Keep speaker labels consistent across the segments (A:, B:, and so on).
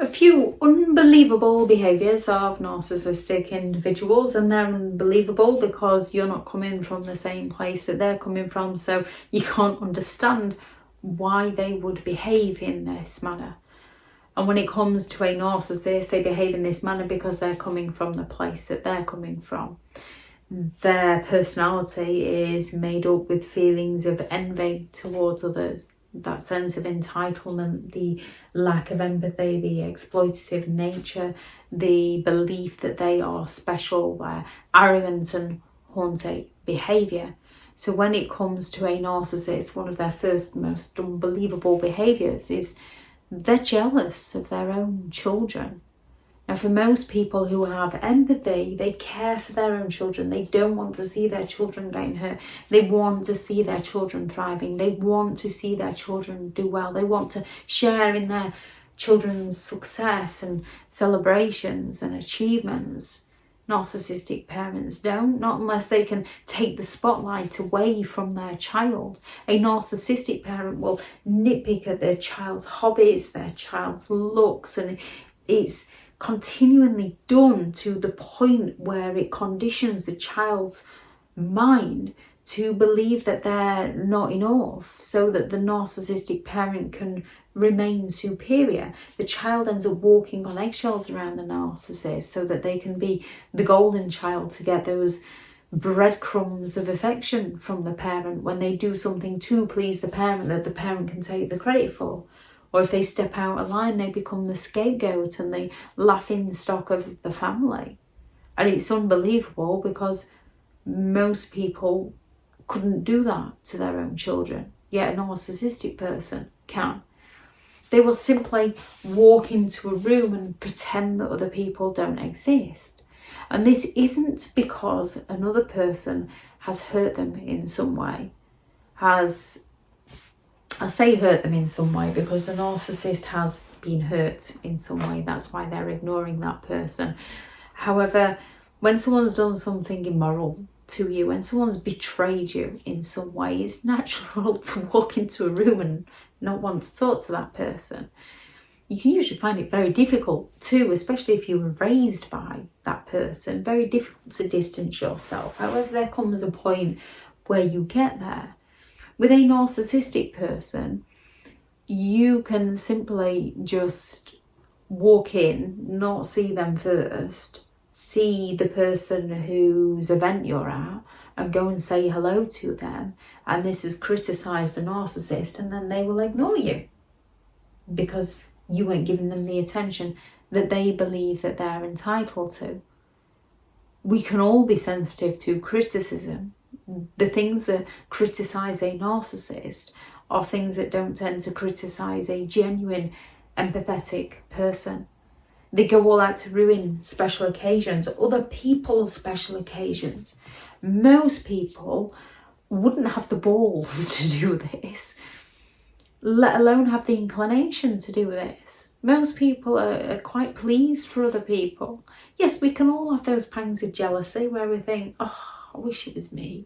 A: A few unbelievable behaviours of narcissistic individuals, and they're unbelievable because you're not coming from the same place that they're coming from, so you can't understand why they would behave in this manner. And when it comes to a narcissist, they behave in this manner because they're coming from the place that they're coming from. Their personality is made up with feelings of envy towards others, that sense of entitlement, the lack of empathy, the exploitative nature, the belief that they are special, their arrogant and haughty behaviour. So when it comes to a narcissist, one of their first most unbelievable behaviours is they're jealous of their own children. Now, for most people who have empathy, they care for their own children. They don't want to see their children getting hurt. They want to see their children thriving. They want to see their children do well. They want to share in their children's success and celebrations and achievements. Narcissistic parents don't, not unless they can take the spotlight away from their child. A narcissistic parent will nitpick at their child's hobbies, their child's looks, and it's continually done to the point where it conditions the child's mind to believe that they're not enough, so that the narcissistic parent can remain superior. The child ends up walking on eggshells around the narcissist so that they can be the golden child to get those breadcrumbs of affection from the parent when they do something to please the parent that the parent can take the credit for. Or if they step out of line, they become the scapegoat and the laughing stock of the family. And it's unbelievable because most people couldn't do that to their own children, yet a narcissistic person can. They will simply walk into a room and pretend that other people don't exist. And this isn't because another person has hurt them in some way, I say hurt them in some way because the narcissist has been hurt in some way. That's why they're ignoring that person. However, when someone's done something immoral to you, when someone's betrayed you in some way, it's natural to walk into a room and not want to talk to that person. You can usually find it very difficult too, especially if you were raised by that person, very difficult to distance yourself. However, there comes a point where you get there. With a narcissistic person, you can simply just walk in, not see them first, see the person whose event you're at and go and say hello to them. And this has criticised the narcissist, and then they will ignore you because you weren't giving them the attention that they believe that they're entitled to. We can all be sensitive to criticism. The things that criticise a narcissist are things that don't tend to criticise a genuine, empathetic person. They go all out to ruin special occasions, other people's special occasions. Most people wouldn't have the balls to do this, let alone have the inclination to do this. Most people are quite pleased for other people. Yes, we can all have those pangs of jealousy where we think, oh, I wish it was me.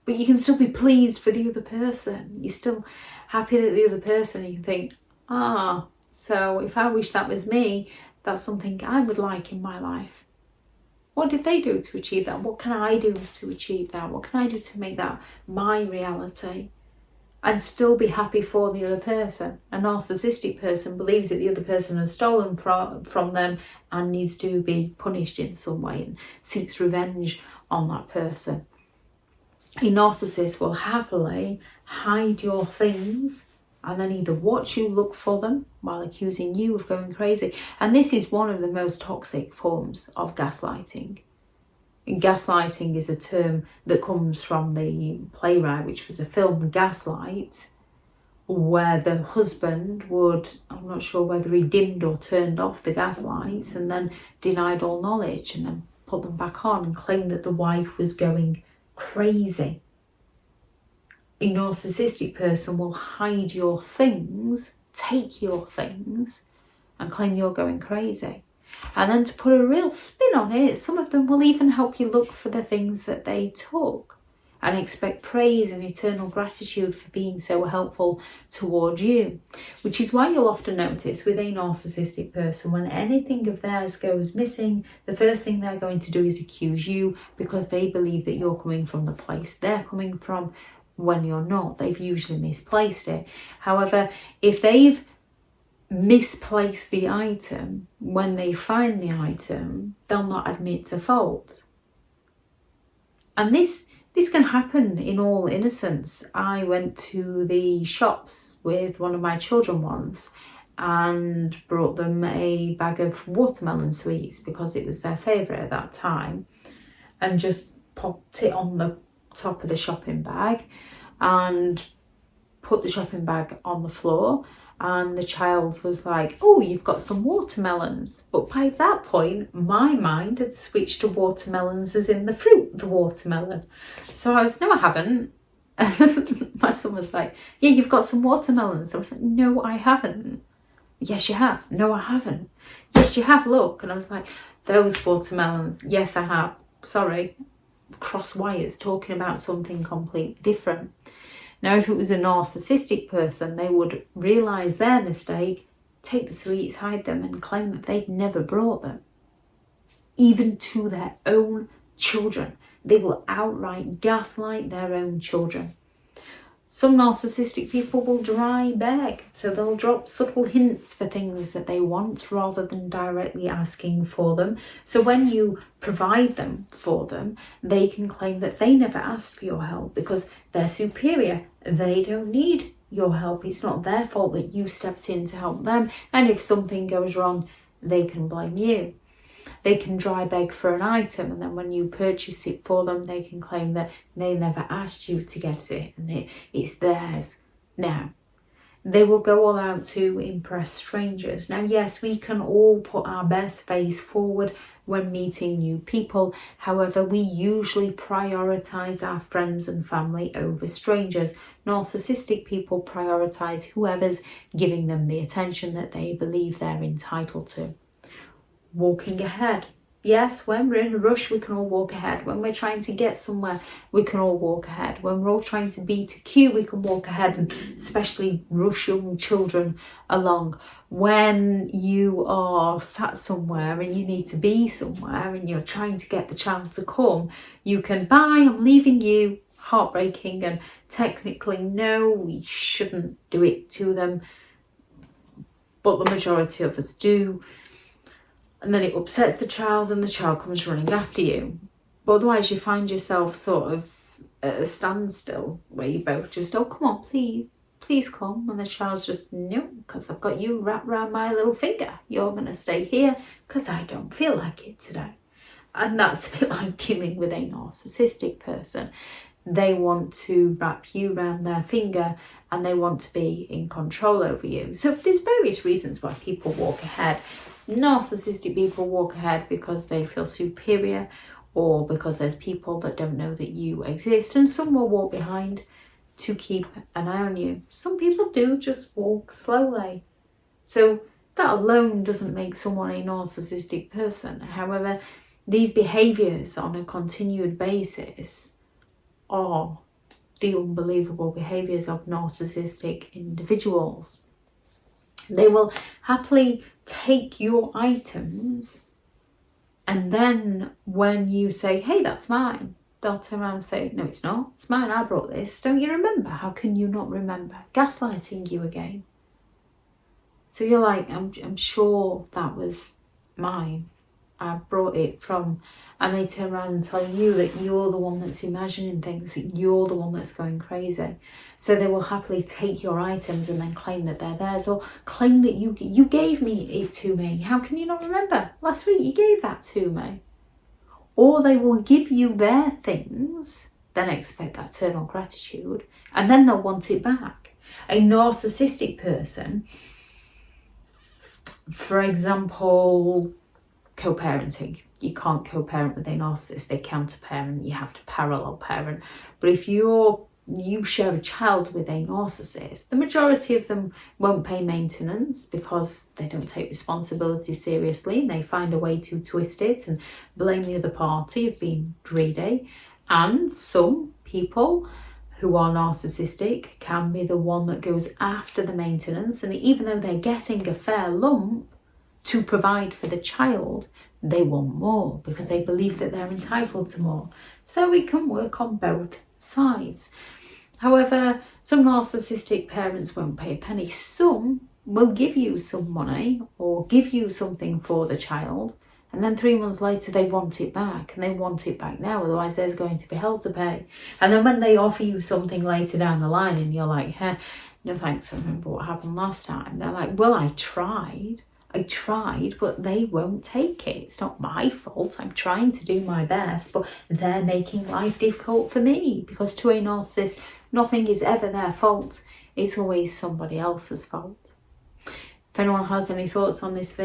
A: But you can still be pleased for the other person. You're still happy that the other person, you think, so if I wish that was me, that's something I would like in my life. What did they do to achieve that? What can I do to achieve that? What can I do to make that my reality? And still be happy for the other person. A narcissistic person believes that the other person has stolen from them and needs to be punished in some way and seeks revenge on that person. A narcissist will happily hide your things and then either watch you look for them while accusing you of going crazy. And this is one of the most toxic forms of gaslighting. Gaslighting is a term that comes from the playwright, which was a film, Gaslight, where the husband would, I'm not sure whether he dimmed or turned off the gaslights and then denied all knowledge and then put them back on and claimed that the wife was going crazy. A narcissistic person will hide your things, take your things, and claim you're going crazy. And then to put a real spin on it, some of them will even help you look for the things that they took. and expect praise and eternal gratitude for being so helpful towards you. Which is why you'll often notice with a narcissistic person, when anything of theirs goes missing, the first thing they're going to do is accuse you, because they believe that you're coming from the place they're coming from when you're not. They've usually misplaced it. However, if they've misplaced the item, when they find the item, they'll not admit to fault. And this can happen in all innocence. I went to the shops with one of my children once and brought them a bag of watermelon sweets because it was their favourite at that time, and just popped it on the top of the shopping bag and put the shopping bag on the floor. And the child was like, oh, you've got some watermelons. But by that point, my mind had switched to watermelons as in the fruit, the watermelon. So I was, no, I haven't. My son was like, yeah, you've got some watermelons. I was like, no, I haven't. Yes, you have. No, I haven't. Yes, you have. Look. And I was like, those watermelons. Yes, I have. Sorry. Cross wires, talking about something completely different. Now, if it was a narcissistic person, they would realise their mistake, take the sweets, hide them, and claim that they'd never brought them. Even to their own children. They will outright gaslight their own children. Some narcissistic people will dry beg, so they'll drop subtle hints for things that they want rather than directly asking for them. So when you provide them for them, they can claim that they never asked for your help because they're superior. They don't need your help. It's not their fault that you stepped in to help them. And if something goes wrong, they can blame you. They can dry beg for an item, and then when you purchase it for them, they can claim that they never asked you to get it and it's theirs. Now, they will go all out to impress strangers. Now, yes, we can all put our best face forward when meeting new people. However, we usually prioritise our friends and family over strangers. Narcissistic people prioritise whoever's giving them the attention that they believe they're entitled to. Walking ahead. Yes, when we're in a rush, we can all walk ahead. When we're trying to get somewhere, we can all walk ahead. When we're all trying to beat a queue, we can walk ahead, and especially rush young children along. When you are sat somewhere and you need to be somewhere and you're trying to get the child to come, you can, bye, I'm leaving you. Heartbreaking, and technically, no, we shouldn't do it to them. But the majority of us do. And then it upsets the child and the child comes running after you. But otherwise you find yourself sort of at a standstill where you both just, oh, come on, please come. And the child's just, no, because I've got you wrapped around my little finger. You're going to stay here because I don't feel like it today. And that's a bit like dealing with a narcissistic person. They want to wrap you around their finger and they want to be in control over you. So there's various reasons why people walk ahead. Narcissistic people walk ahead because they feel superior, or because there's people that don't know that you exist, and some will walk behind to keep an eye on you. Some people do just walk slowly. So that alone doesn't make someone a narcissistic person. However, these behaviours on a continued basis are the unbelievable behaviours of narcissistic individuals. They will happily take your items, and then when you say, hey, that's mine, they'll turn around and say, no, it's not, it's mine, I brought this, don't you remember? How can you not remember? Gaslighting you again. So you're like, I'm sure that was mine, I brought it from, and they turn around and tell you that you're the one that's imagining things, that you're the one that's going crazy. So they will happily take your items and then claim that they're theirs, or claim that you gave it to me. How can you not remember? Last week you gave that to me. Or they will give you their things, then expect that eternal gratitude, and then they'll want it back. A narcissistic person, for example, co-parenting. You can't co-parent with a narcissist. They counter-parent. You have to parallel parent. But if you share a child with a narcissist, the majority of them won't pay maintenance because they don't take responsibility seriously, and they find a way to twist it and blame the other party of being greedy. And some people who are narcissistic can be the one that goes after the maintenance, and even though they're getting a fair lump to provide for the child, they want more because they believe that they're entitled to more. So it can work on both sides. However, some narcissistic parents won't pay a penny. Some will give you some money or give you something for the child, and then 3 months later they want it back, and they want it back now, otherwise there's going to be hell to pay. And then when they offer you something later down the line and you're like, no thanks, I remember what happened last time. They're like, well, I tried, but they won't take it. It's not my fault. I'm trying to do my best, but they're making life difficult for me, because to a narcissist, nothing is ever their fault. It's always somebody else's fault. If anyone has any thoughts on this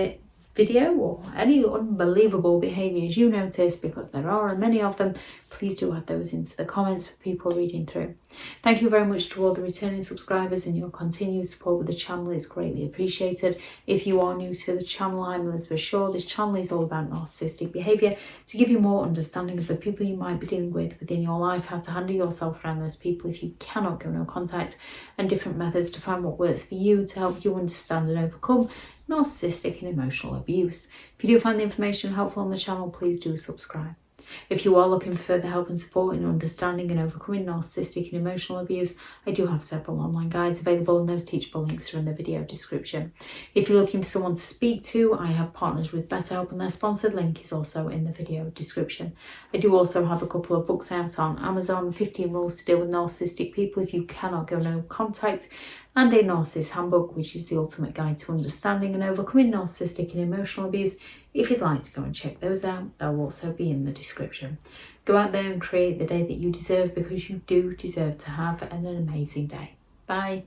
A: video or any unbelievable behaviours you notice, because there are many of them, please do add those into the comments for people reading through. Thank you very much to all the returning subscribers, and your continued support with the channel is greatly appreciated. If you are new to the channel, I'm Elizabeth Shaw. This channel is all about narcissistic behaviour to give you more understanding of the people you might be dealing with within your life, how to handle yourself around those people if you cannot go no contact, and different methods to find what works for you to help you understand and overcome narcissistic and emotional abuse. If you do find the information helpful on the channel, please do subscribe. If you are looking for further help and support in understanding and overcoming narcissistic and emotional abuse, I do have several online guides available, and those teachable links are in the video description. If you're looking for someone to speak to, I have partnered with BetterHelp, and their sponsored link is also in the video description. I do also have a couple of books out on Amazon, 15 Rules to Deal with Narcissistic People If You Cannot Go No Contact, and a Narcissist Handbook, which is the ultimate guide to understanding and overcoming narcissistic and emotional abuse. If you'd like to go and check those out, they'll also be in the description. Go out there and create the day that you deserve, because you do deserve to have an amazing day. Bye.